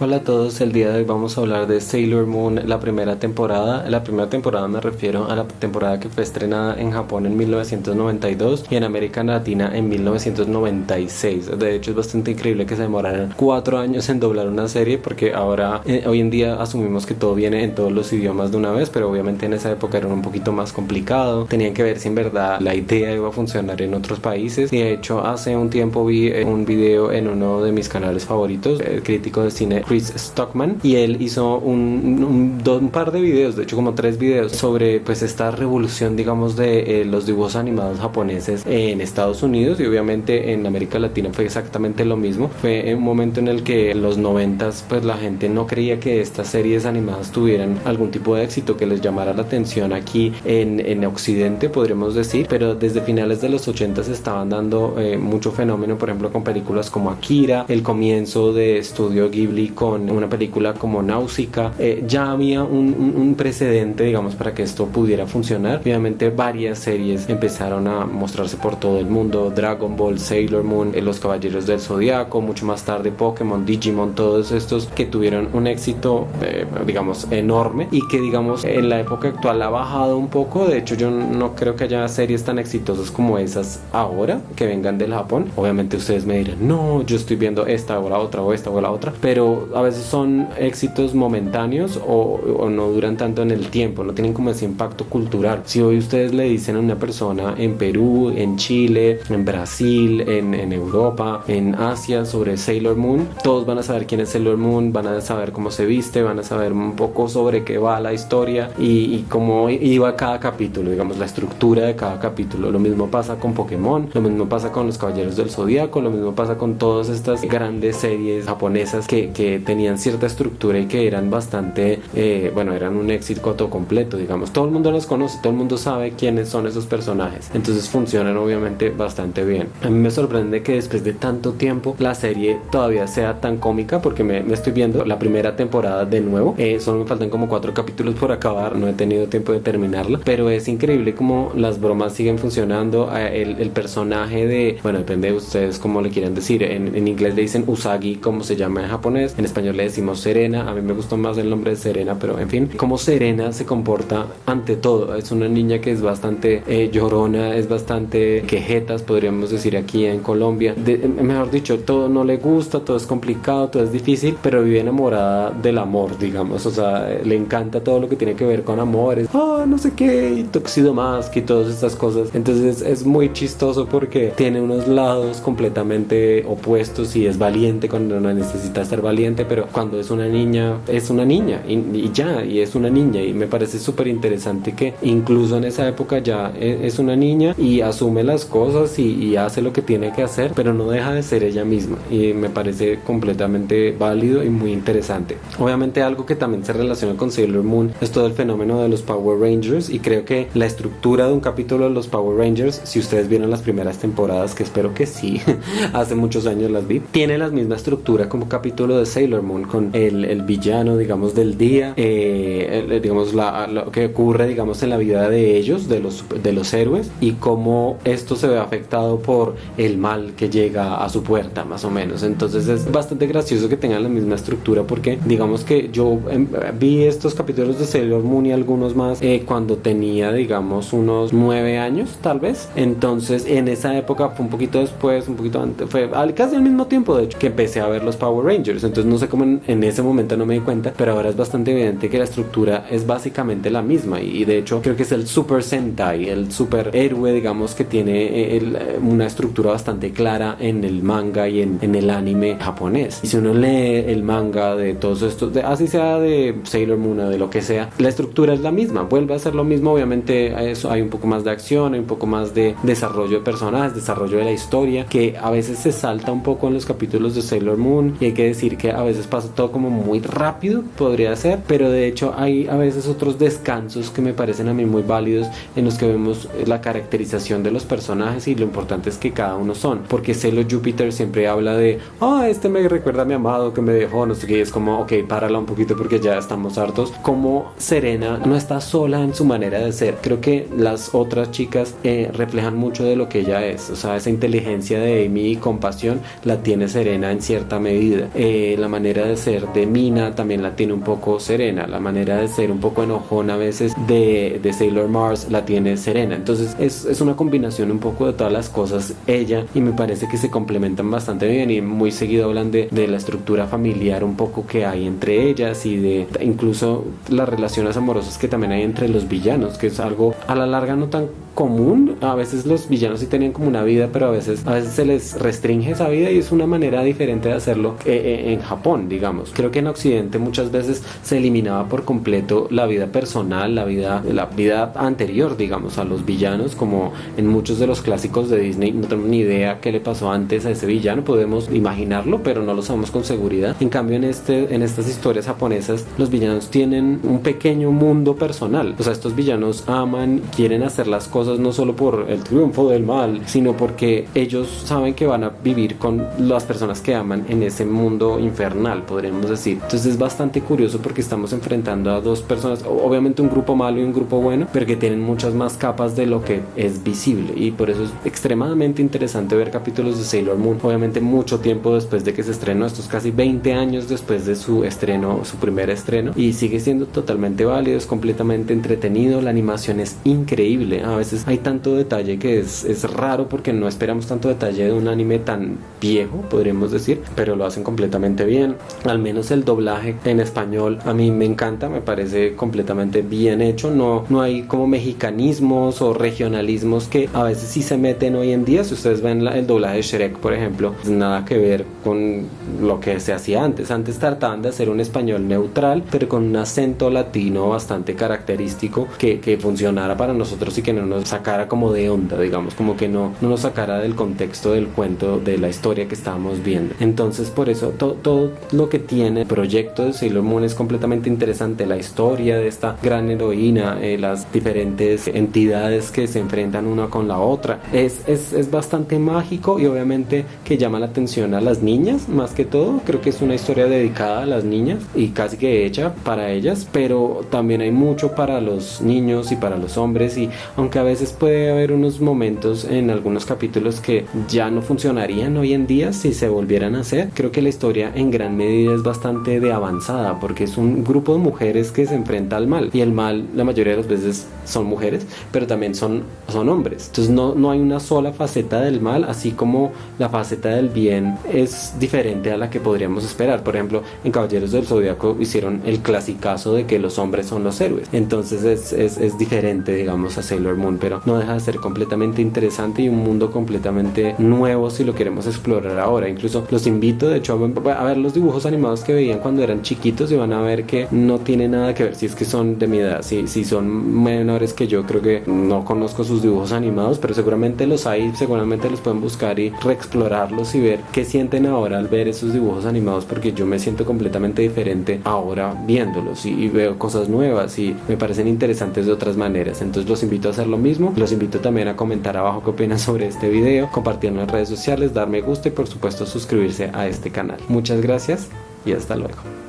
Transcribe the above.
Hola a todos, el día de hoy vamos a hablar de Sailor Moon, la primera temporada. La primera temporada me refiero a la temporada que fue estrenada en Japón en 1992 y en América Latina en 1996. De hecho es bastante increíble que se demoraran 4 años en doblar una serie porque ahora, hoy en día asumimos que todo viene en todos los idiomas de una vez, pero obviamente en esa época era un poquito más complicado. Tenían que ver si en verdad la idea iba a funcionar en otros países y de hecho hace un tiempo vi un video en uno de mis canales favoritos, el crítico de cine Chris Stockman, y él hizo un par de videos, de hecho como 3 videos sobre pues esta revolución digamos de los dibujos animados japoneses en Estados Unidos, y obviamente en América Latina fue exactamente lo mismo. Fue un momento en el que en los 90s pues la gente no creía que estas series animadas tuvieran algún tipo de éxito que les llamara la atención aquí en Occidente, podríamos decir, pero desde finales de los 80s estaban dando mucho fenómeno, por ejemplo con películas como Akira, el comienzo de Estudio Ghibli con una película como Náusica. Ya había un precedente digamos para que esto pudiera funcionar. Obviamente varias series empezaron a mostrarse por todo el mundo: Dragon Ball, Sailor Moon, Los Caballeros del Zodiaco, mucho más tarde Pokémon, Digimon, todos estos que tuvieron un éxito digamos enorme y que digamos en la época actual ha bajado un poco. De hecho yo no creo que haya series tan exitosas como esas ahora que vengan del Japón. Obviamente ustedes me dirán, no, yo estoy viendo esta o la otra o esta o la otra, pero a veces son éxitos momentáneos o no duran tanto en el tiempo, no tienen como ese impacto cultural. Si hoy ustedes le dicen a una persona en Perú, en Chile, en Brasil, en Europa, en Asia sobre Sailor Moon, todos van a saber quién es Sailor Moon, van a saber cómo se viste, van a saber un poco sobre qué va la historia y cómo iba cada capítulo, digamos la estructura de cada capítulo. Lo mismo pasa con Pokémon, lo mismo pasa con Los Caballeros del Zodiaco, lo mismo pasa con todas estas grandes series japonesas que tenían cierta estructura y que eran bastante, eran un éxito completo, digamos. Todo el mundo los conoce, todo el mundo sabe quiénes son esos personajes, entonces funcionan obviamente bastante bien. A mí me sorprende que después de tanto tiempo la serie todavía sea tan cómica, porque me estoy viendo la primera temporada de nuevo. Solo me faltan como 4 capítulos por acabar, no he tenido tiempo de terminarla, pero es increíble como las bromas siguen funcionando. El personaje de, bueno, depende de ustedes cómo le quieran decir, en inglés le dicen Usagi, como se llama en japonés, en español le decimos Serena. A mí me gustó más el nombre de Serena, pero en fin, como Serena se comporta ante todo. Es una niña que es bastante llorona, es bastante quejetas, podríamos decir aquí en Colombia. Mejor dicho, todo no le gusta, todo es complicado, todo es difícil, pero vive enamorada del amor, digamos. O sea, le encanta todo lo que tiene que ver con amores, no sé qué, y Tuxedo Mask y todas estas cosas. Entonces es muy chistoso porque tiene unos lados completamente opuestos y es valiente cuando no necesita ser valiente, pero cuando es una niña y ya, y es una niña, y me parece súper interesante que incluso en esa época ya es una niña y asume las cosas y hace lo que tiene que hacer, pero no deja de ser ella misma, y me parece completamente válido y muy interesante. Obviamente algo que también se relaciona con Sailor Moon es todo el fenómeno de los Power Rangers, y creo que la estructura de un capítulo de los Power Rangers, si ustedes vieron las primeras temporadas, que espero que sí, hace muchos años las vi, tiene la misma estructura como capítulo de Sailor Moon, con el villano digamos del día, digamos lo que ocurre digamos en la vida de ellos, de los héroes, y cómo esto se ve afectado por el mal que llega a su puerta más o menos. Entonces es bastante gracioso que tengan la misma estructura, porque digamos que yo vi estos capítulos de Sailor Moon y algunos más cuando tenía digamos unos 9 años tal vez. Entonces en esa época fue un poquito después, un poquito antes, fue casi al mismo tiempo de hecho que empecé a ver los Power Rangers. Entonces no sé cómo en ese momento no me di cuenta, pero ahora es bastante evidente que la estructura es básicamente la misma, y de hecho creo que es el Super Sentai, el super héroe digamos que tiene una estructura bastante clara en el manga y en el anime japonés. Y si uno lee el manga de todos estos, así sea de Sailor Moon o de lo que sea, la estructura es la misma, vuelve a ser lo mismo. Obviamente hay un poco más de acción, hay un poco más de desarrollo de personajes, desarrollo de la historia, que a veces se salta un poco en los capítulos de Sailor Moon, y hay que decir que a veces pasa todo como muy rápido, podría ser, pero de hecho hay a veces otros descansos que me parecen a mí muy válidos, en los que vemos la caracterización de los personajes y lo importante es que cada uno son, porque Sailor Jupiter siempre habla de este me recuerda a mi amado que me dejó, no sé qué, es como ok, párala un poquito porque ya estamos hartos. Como Serena no está sola en su manera de ser, creo que las otras chicas reflejan mucho de lo que ella es, o sea, esa inteligencia de Amy y compasión la tiene Serena en cierta medida. la manera de ser de Mina también la tiene un poco Serena, la manera de ser un poco enojona a veces de Sailor Mars la tiene Serena. Entonces es una combinación un poco de todas las cosas ella, y me parece que se complementan bastante bien, y muy seguido hablan de la estructura familiar un poco que hay entre ellas, y de incluso las relaciones amorosas que también hay entre los villanos, que es algo a la larga no tan común. A veces los villanos sí tenían como una vida, pero a veces se les restringe esa vida, y es una manera diferente de hacerlo en Japón, digamos. Creo que en Occidente muchas veces se eliminaba por completo la vida personal, la vida anterior, digamos, a los villanos, como en muchos de los clásicos de Disney. No tenemos ni idea qué le pasó antes a ese villano, podemos imaginarlo, pero no lo sabemos con seguridad. En cambio, en estas historias japonesas, los villanos tienen un pequeño mundo personal. O sea, estos villanos aman, quieren hacer las cosas no solo por el triunfo del mal, sino porque ellos saben que van a vivir con las personas que aman en ese mundo infernal, podríamos decir. Entonces es bastante curioso porque estamos enfrentando a dos personas, obviamente un grupo malo y un grupo bueno, pero que tienen muchas más capas de lo que es visible, y por eso es extremadamente interesante ver capítulos de Sailor Moon. Obviamente mucho tiempo después de que se estrenó, estos casi 20 años después de su estreno, su primer estreno, y sigue siendo totalmente válido, es completamente entretenido, la animación es increíble. A veces hay tanto detalle que es raro porque no esperamos tanto detalle de un anime tan viejo, podríamos decir, pero lo hacen completamente bien. Al menos el doblaje en español a mí me encanta, me parece completamente bien hecho. No hay como mexicanismos o regionalismos que a veces sí se meten hoy en día. Si ustedes ven el doblaje de Shrek, por ejemplo, nada que ver con lo que se hacía antes. Antes trataban de hacer un español neutral, pero con un acento latino bastante característico que funcionara para nosotros y que no nos sacara como de onda, digamos, como que no nos sacara del contexto del cuento, de la historia que estábamos viendo. Entonces por eso todo lo que tiene el proyecto de Sailor Moon es completamente interesante. La historia de esta gran heroína, las diferentes entidades que se enfrentan una con la otra, es bastante mágico, y obviamente que llama la atención a las niñas más que todo. Creo que es una historia dedicada a las niñas y casi que hecha para ellas, pero también hay mucho para los niños y para los hombres, y aunque a veces puede haber unos momentos en algunos capítulos que ya no funcionarían hoy en día si se volvieran a hacer, creo que la historia en gran medida es bastante de avanzada, porque es un grupo de mujeres que se enfrenta al mal, y el mal la mayoría de las veces son mujeres, pero también son hombres. Entonces no hay una sola faceta del mal, así como la faceta del bien es diferente a la que podríamos esperar. Por ejemplo, en Caballeros del Zodiaco hicieron el clasicazo de que los hombres son los héroes, entonces es diferente, digamos, a Sailor Moon, pero no deja de ser completamente interesante y un mundo completamente nuevo si lo queremos explorar ahora. Incluso los invito, de hecho, a ver los dibujos animados que veían cuando eran chiquitos, y van a ver que no tiene nada que ver si es que son de mi edad. Si son menores que yo, creo que no conozco sus dibujos animados, pero seguramente los hay, seguramente los pueden buscar y reexplorarlos y ver qué sienten ahora al ver esos dibujos animados, porque yo me siento completamente diferente ahora viéndolos, y veo cosas nuevas y me parecen interesantes de otras maneras. Entonces los invito a hacer lo mismo. Los invito también a comentar abajo qué opinan sobre este video, compartirlo en redes sociales, dar me gusta y por supuesto suscribirse a este canal. Muchas gracias y hasta luego.